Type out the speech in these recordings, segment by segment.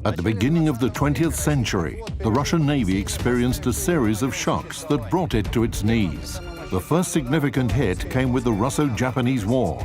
At the beginning of the 20th century, the Russian Navy experienced a series of shocks that brought it to its knees. The first significant hit came with the Russo-Japanese War,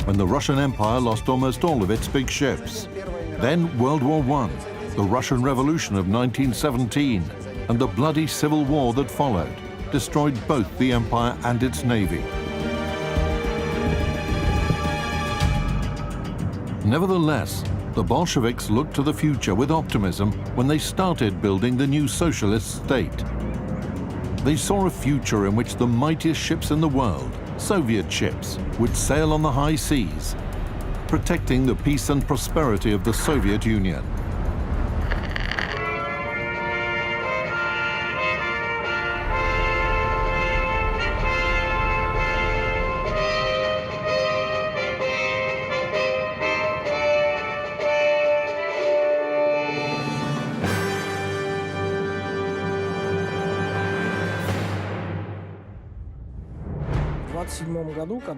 when the Russian Empire lost almost all of its big ships. Then World War I, the Russian Revolution of 1917, and the bloody civil war that followed destroyed both the empire and its navy. Nevertheless, the Bolsheviks looked to the future with optimism when they started building the new socialist state. They saw a future in which the mightiest ships in the world, Soviet ships, would sail on the high seas, protecting the peace and prosperity of the Soviet Union.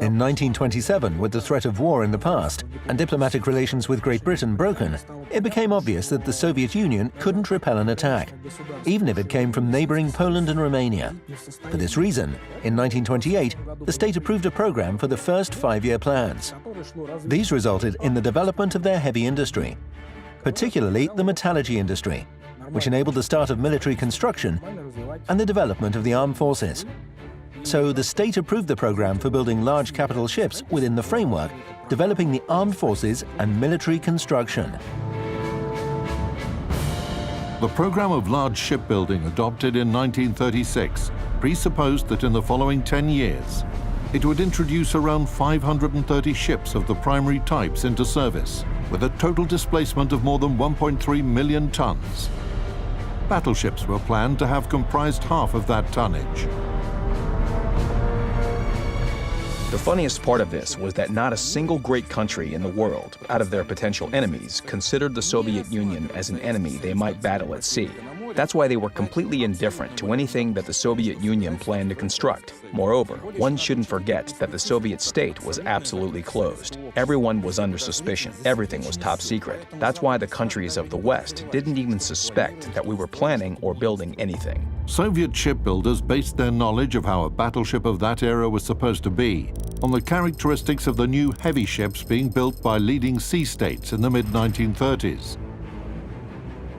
In 1927, with the threat of war in the past and diplomatic relations with Great Britain broken, it became obvious that the Soviet Union couldn't repel an attack, even if it came from neighboring Poland and Romania. For this reason, in 1928, the state approved a program for the first 5-year plans. These resulted in the development of their heavy industry, particularly the metallurgy industry, which enabled the start of military construction and the development of the armed forces. So the state approved the program for building large capital ships within the framework, developing the armed forces and military construction. The program of large shipbuilding adopted in 1936 presupposed that in the following 10 years, it would introduce around 530 ships of the primary types into service, with a total displacement of more than 1.3 million tons. Battleships were planned to have comprised half of that tonnage. The funniest part of this was that not a single great country in the world, out of their potential enemies, considered the Soviet Union as an enemy they might battle at sea. That's why they were completely indifferent to anything that the Soviet Union planned to construct. Moreover, one shouldn't forget that the Soviet state was absolutely closed. Everyone was under suspicion. Everything was top secret. That's why the countries of the West didn't even suspect that we were planning or building anything. Soviet shipbuilders based their knowledge of how a battleship of that era was supposed to be on the characteristics of the new heavy ships being built by leading sea states in the mid-1930s.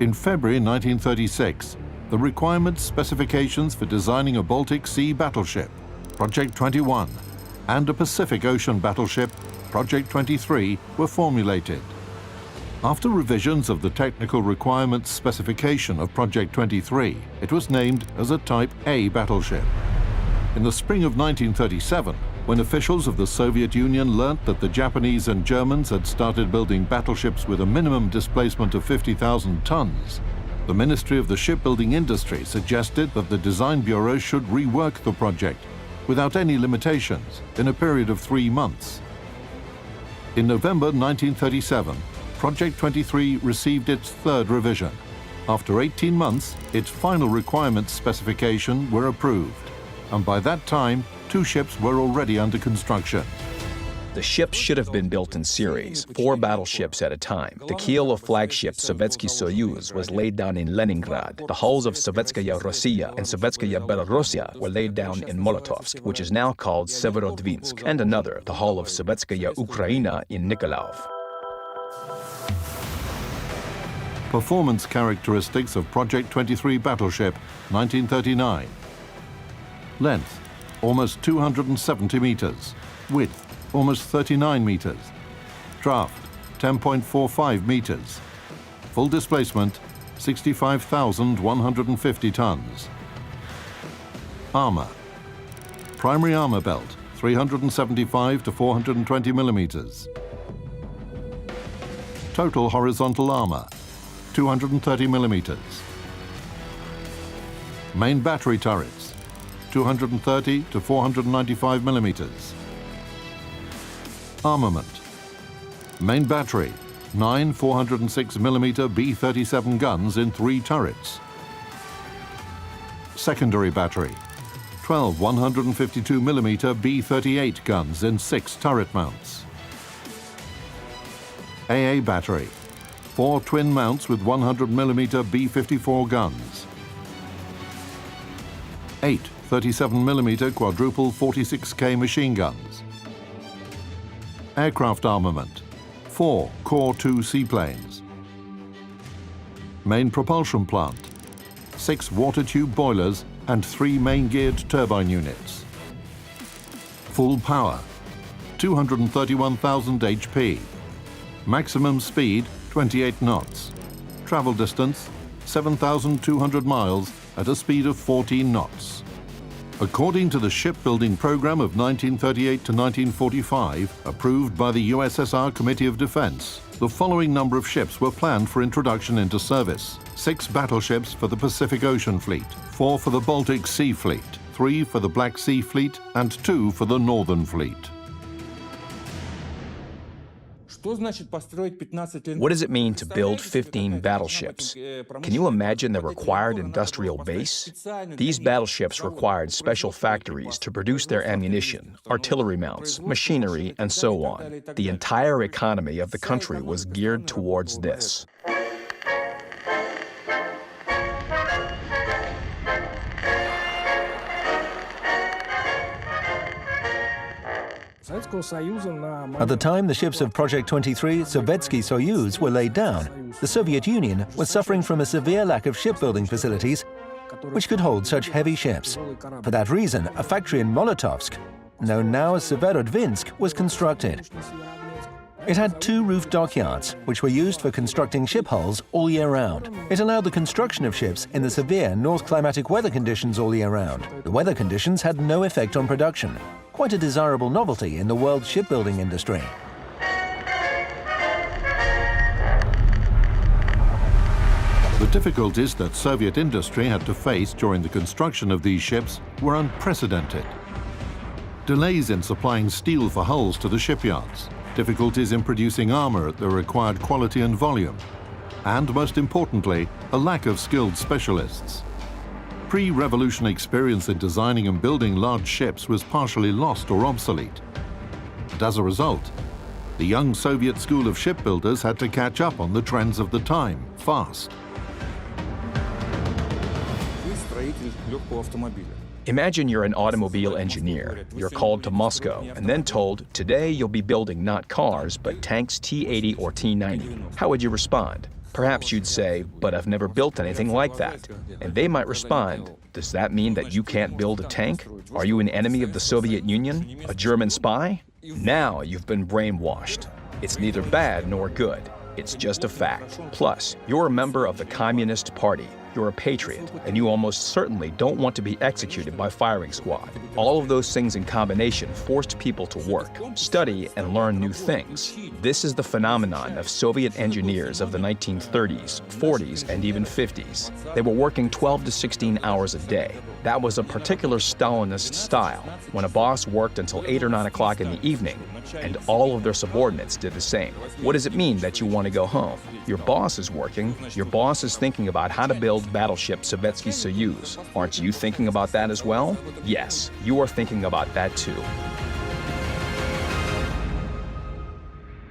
In February 1936, the requirements specifications for designing a Baltic Sea battleship, Project 21, and a Pacific Ocean battleship, Project 23, were formulated. After revisions of the technical requirements specification of Project 23, it was named as a Type A battleship. In the spring of 1937, when officials of the Soviet Union learnt that the Japanese and Germans had started building battleships with a minimum displacement of 50,000 tons, the Ministry of the Shipbuilding Industry suggested that the Design Bureau should rework the project without any limitations in a period of 3 months. In November 1937, Project 23 received its third revision. After 18 months, its final requirements specification were approved, and by that time, 2 ships were already under construction. The ships should have been built in series, 4 battleships at a time. The keel of flagship Sovietsky Soyuz was laid down in Leningrad. The hulls of Sovetskaya Rossiya and Sovetskaya Belorussia were laid down in Molotovsk, which is now called Severodvinsk, and another, the hull of Sovetskaya Ukraina in Nikolaev. Performance characteristics of Project 23 battleship, 1939. Length, almost 270 meters. Width, almost 39 meters. Draft, 10.45 meters. Full displacement, 65,150 tons. Armor. Primary armor belt, 375 to 420 millimeters. Total horizontal armor, 230 millimeters. Main battery turrets, 230 to 495 millimeters. Armament. Main battery, 9 406mm B-37 guns in 3 turrets. Secondary battery, 12 152mm B-38 guns in 6 turret mounts. AA battery, 4 twin mounts with 100mm B-54 guns, 8 37mm quadruple 46K machine guns, aircraft armament, 4 Core 2 seaplanes, main propulsion plant, 6 water tube boilers and 3 main geared turbine units. Full power, 231,000 HP. Maximum speed, 28 knots. Travel distance, 7,200 miles at a speed of 14 knots. According to the shipbuilding program of 1938 to 1945, approved by the USSR Committee of Defense, the following number of ships were planned for introduction into service. 6 battleships for the Pacific Ocean Fleet, 4 for the Baltic Sea Fleet, 3 for the Black Sea Fleet, and 2 for the Northern Fleet. What does it mean to build 15 battleships? Can you imagine the required industrial base? These battleships required special factories to produce their ammunition, artillery mounts, machinery, and so on. The entire economy of the country was geared towards this. At the time the ships of Project 23 Sovietsky Soyuz were laid down, the Soviet Union was suffering from a severe lack of shipbuilding facilities which could hold such heavy ships. For that reason, a factory in Molotovsk, known now as Severodvinsk, was constructed. It had 2 roofed dockyards, which were used for constructing ship hulls all year round. It allowed the construction of ships in the severe north climatic weather conditions all year round. The weather conditions had no effect on production. Quite a desirable novelty in the world shipbuilding industry. The difficulties that Soviet industry had to face during the construction of these ships were unprecedented. Delays in supplying steel for hulls to the shipyards, difficulties in producing armor at the required quality and volume, and most importantly, a lack of skilled specialists. Pre-revolution experience in designing and building large ships was partially lost or obsolete. And as a result, the young Soviet school of shipbuilders had to catch up on the trends of the time, fast. Imagine you're an automobile engineer. You're called to Moscow and then told, today you'll be building not cars, but tanks T-80 or T-90. How would you respond? Perhaps you'd say, but I've never built anything like that. And they might respond, does that mean that you can't build a tank? Are you an enemy of the Soviet Union? A German spy? Now you've been brainwashed. It's neither bad nor good. It's just a fact. Plus, you're a member of the Communist Party. You're a patriot, and you almost certainly don't want to be executed by firing squad. All of those things in combination forced people to work, study, and learn new things. This is the phenomenon of Soviet engineers of the 1930s, 40s, and even 50s. They were working 12 to 16 hours a day. That was a particular Stalinist style, when a boss worked until 8 or 9 o'clock in the evening, and all of their subordinates did the same. What does it mean that you want to go home? Your boss is working. Your boss is thinking about how to build battleship Sovietsky Soyuz. Aren't you thinking about that as well? Yes, you are thinking about that too.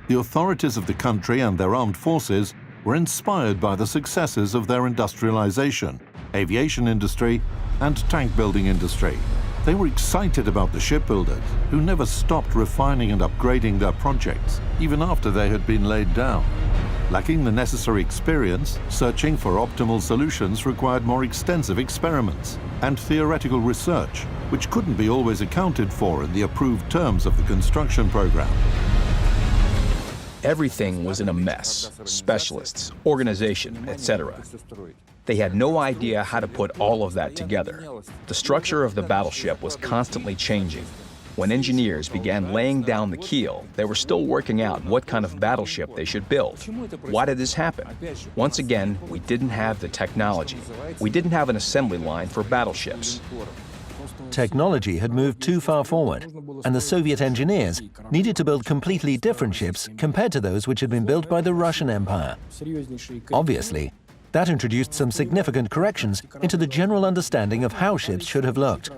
The authorities of the country and their armed forces were inspired by the successes of their industrialization, aviation industry, and tank building industry. They were excited about the shipbuilders, who never stopped refining and upgrading their projects, even after they had been laid down. Lacking the necessary experience, searching for optimal solutions required more extensive experiments and theoretical research, which couldn't be always accounted for in the approved terms of the construction program. Everything was in a mess. Specialists, organization, etc. They had no idea how to put all of that together. The structure of the battleship was constantly changing. When engineers began laying down the keel, they were still working out what kind of battleship they should build. Why did this happen? Once again, we didn't have the technology. We didn't have an assembly line for battleships. Technology had moved too far forward, and the Soviet engineers needed to build completely different ships compared to those which had been built by the Russian Empire. Obviously, that introduced some significant corrections into the general understanding of how ships should have looked.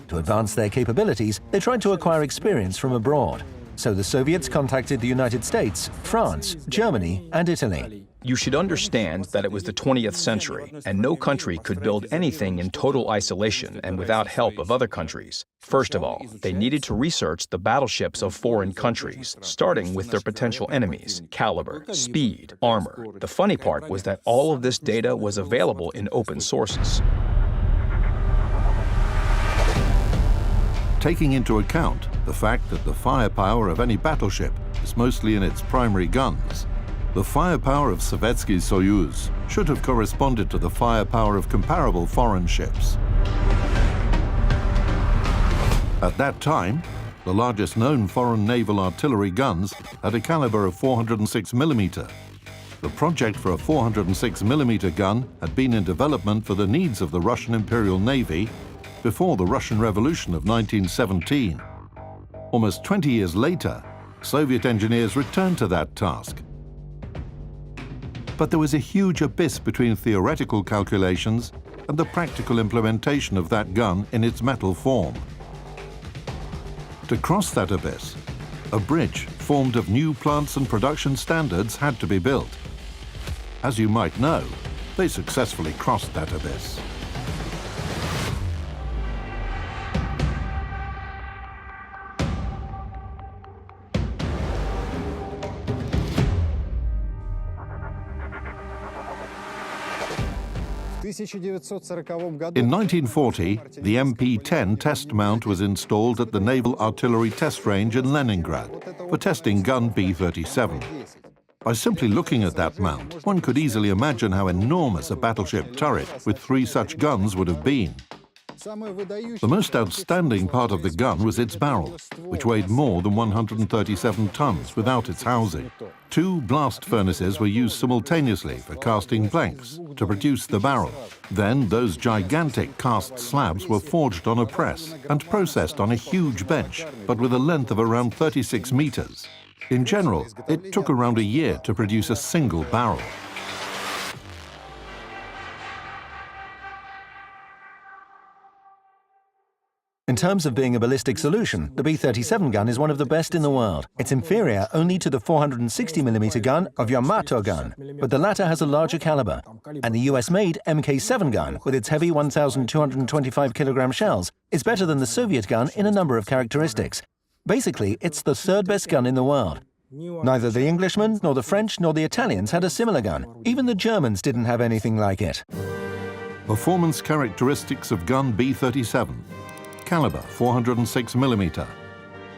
To advance their capabilities, they tried to acquire experience from abroad. So the Soviets contacted the United States, France, Germany, and Italy. You should understand that it was the 20th century, and no country could build anything in total isolation and without help of other countries. First of all, they needed to research the battleships of foreign countries, starting with their potential enemies, caliber, speed, armor. The funny part was that all of this data was available in open sources. Taking into account the fact that the firepower of any battleship is mostly in its primary guns, the firepower of Sovietsky Soyuz should have corresponded to the firepower of comparable foreign ships. At that time, the largest known foreign naval artillery guns had a caliber of 406mm. The project for a 406mm gun had been in development for the needs of the Russian Imperial Navy before the Russian Revolution of 1917. Almost 20 years later, Soviet engineers returned to that task. But there was a huge abyss between theoretical calculations and the practical implementation of that gun in its metal form. To cross that abyss, a bridge formed of new plants and production standards had to be built. As you might know, they successfully crossed that abyss. In 1940, the MP-10 test mount was installed at the Naval Artillery Test Range in Leningrad for testing gun B-37. By simply looking at that mount, one could easily imagine how enormous a battleship turret with 3 such guns would have been. The most outstanding part of the gun was its barrel, which weighed more than 137 tons without its housing. 2 blast furnaces were used simultaneously for casting blanks to produce the barrel. Then those gigantic cast slabs were forged on a press and processed on a huge bench, but with a length of around 36 meters. In general, it took around a year to produce a single barrel. In terms of being a ballistic solution, the B-37 gun is one of the best in the world. It's inferior only to the 460mm gun of Yamato gun, but the latter has a larger caliber. And the US-made Mk7 gun, with its heavy 1,225kg shells, is better than the Soviet gun in a number of characteristics. Basically, it's the 3rd best gun in the world. Neither the Englishmen, nor the French, nor the Italians had a similar gun. Even the Germans didn't have anything like it. Performance characteristics of gun B-37. Caliber 406mm.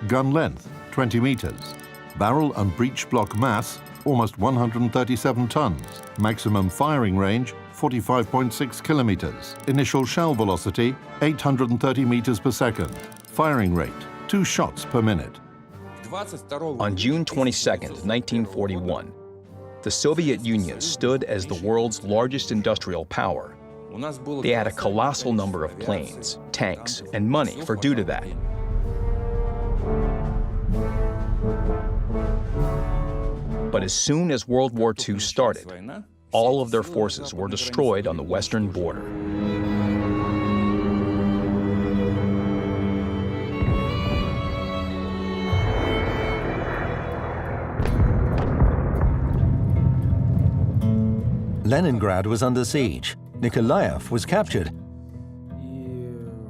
Gun length 20 meters. Barrel and breech block mass almost 137 tons. Maximum firing range 45.6 kilometers. Initial shell velocity 830 meters per second. Firing rate 2 shots per minute. On June 22, 1941, the Soviet Union stood as the world's largest industrial power. They had a colossal number of planes, tanks, and money for due to that. But as soon as World War II started, all of their forces were destroyed on the western border. Leningrad was under siege. Nikolaev was captured,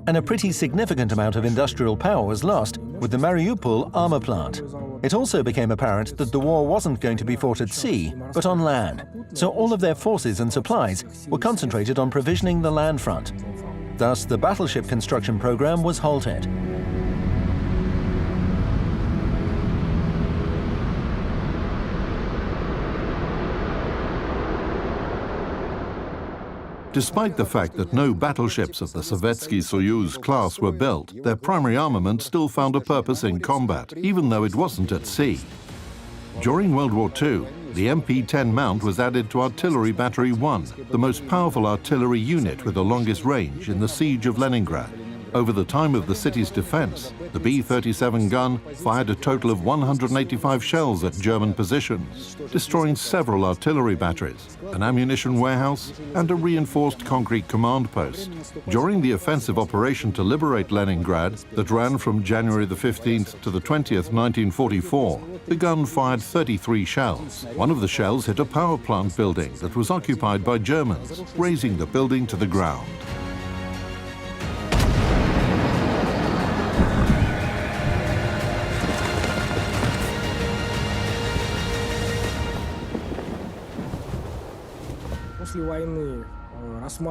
and a pretty significant amount of industrial power was lost with the Mariupol armor plant. It also became apparent that the war wasn't going to be fought at sea, but on land, so all of their forces and supplies were concentrated on provisioning the land front. Thus, the battleship construction program was halted. Despite the fact that no battleships of the Sovietsky Soyuz class were built, their primary armament still found a purpose in combat, even though it wasn't at sea. During World War II, the MP-10 mount was added to Artillery Battery 1, the most powerful artillery unit with the longest range in the siege of Leningrad. Over the time of the city's defense, the B-37 gun fired a total of 185 shells at German positions, destroying several artillery batteries, an ammunition warehouse, and a reinforced concrete command post. During the offensive operation to liberate Leningrad that ran from January the 15th to the 20th, 1944, the gun fired 33 shells. One of the shells hit a power plant building that was occupied by Germans, razing the building to the ground.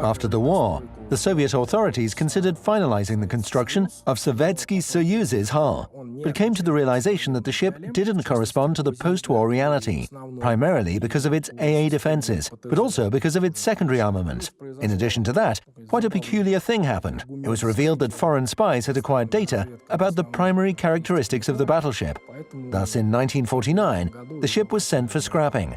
After the war, the Soviet authorities considered finalizing the construction of Sovietsky Soyuz's hull, but came to the realization that the ship didn't correspond to the post-war reality, primarily because of its AA defenses, but also because of its secondary armament. In addition to that, quite a peculiar thing happened. It was revealed that foreign spies had acquired data about the primary characteristics of the battleship. Thus, in 1949, the ship was sent for scrapping.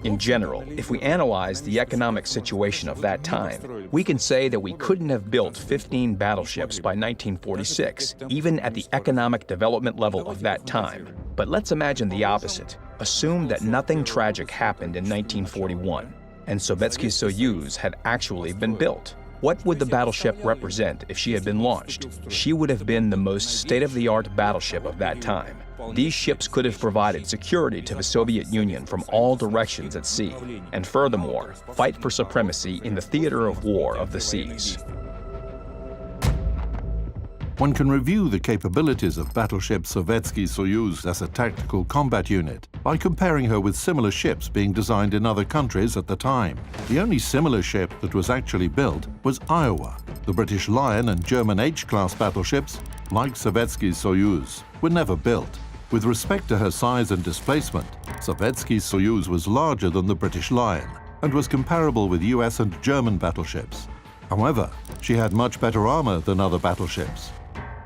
In general, if we analyze the economic situation of that time, we can say that we couldn't have built 15 battleships by 1946, even at the economic development level of that time. But let's imagine the opposite. Assume that nothing tragic happened in 1941, and Sovietsky Soyuz had actually been built. What would the battleship represent if she had been launched? She would have been the most state-of-the-art battleship of that time. These ships could have provided security to the Soviet Union from all directions at sea, and furthermore, fight for supremacy in the theater of war of the seas. One can review the capabilities of battleship Sovietsky Soyuz as a tactical combat unit by comparing her with similar ships being designed in other countries at the time. The only similar ship that was actually built was Iowa. The British Lion and German H-class battleships, like Sovietsky Soyuz, were never built. With respect to her size and displacement, Sovietsky Soyuz was larger than the British Lion and was comparable with US and German battleships. However, she had much better armor than other battleships.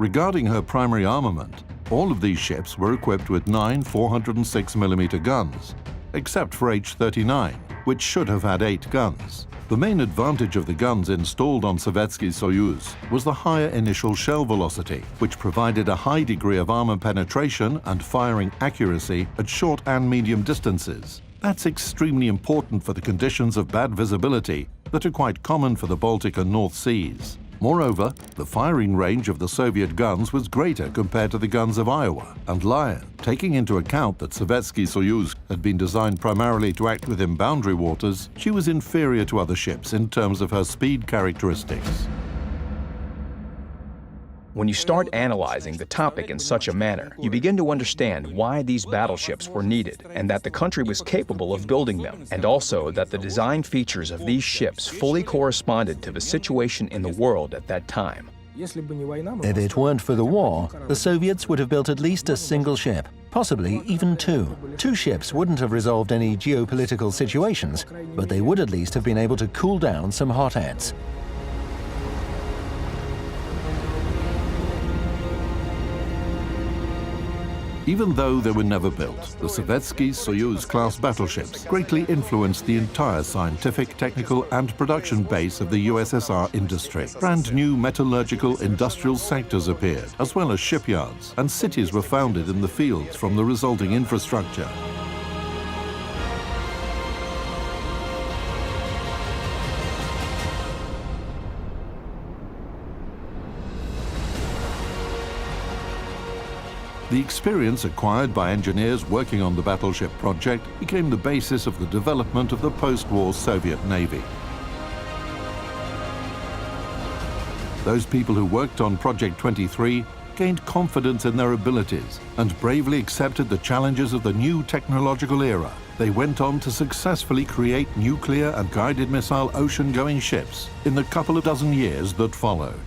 Regarding her primary armament, all of these ships were equipped with 9 406mm guns, except for H-39, which should have had 8 guns. The main advantage of the guns installed on Sovietsky Soyuz was the higher initial shell velocity, which provided a high degree of armor penetration and firing accuracy at short and medium distances. That's extremely important for the conditions of bad visibility that are quite common for the Baltic and North Seas. Moreover, the firing range of the Soviet guns was greater compared to the guns of Iowa and Lion. Taking into account that Sovietsky Soyuz had been designed primarily to act within boundary waters, she was inferior to other ships in terms of her speed characteristics. When you start analyzing the topic in such a manner, you begin to understand why these battleships were needed and that the country was capable of building them, and also that the design features of these ships fully corresponded to the situation in the world at that time. If it weren't for the war, the Soviets would have built at least a single ship, possibly even 2. 2 ships wouldn't have resolved any geopolitical situations, but they would at least have been able to cool down some hotheads. Even though they were never built, the Sovietsky Soyuz-class battleships greatly influenced the entire scientific, technical, and production base of the USSR industry. Brand new metallurgical industrial sectors appeared, as well as shipyards, and cities were founded in the fields from the resulting infrastructure. The experience acquired by engineers working on the battleship project became the basis of the development of the post-war Soviet Navy. Those people who worked on Project 23 gained confidence in their abilities and bravely accepted the challenges of the new technological era. They went on to successfully create nuclear and guided missile ocean-going ships in the couple of dozen years that followed.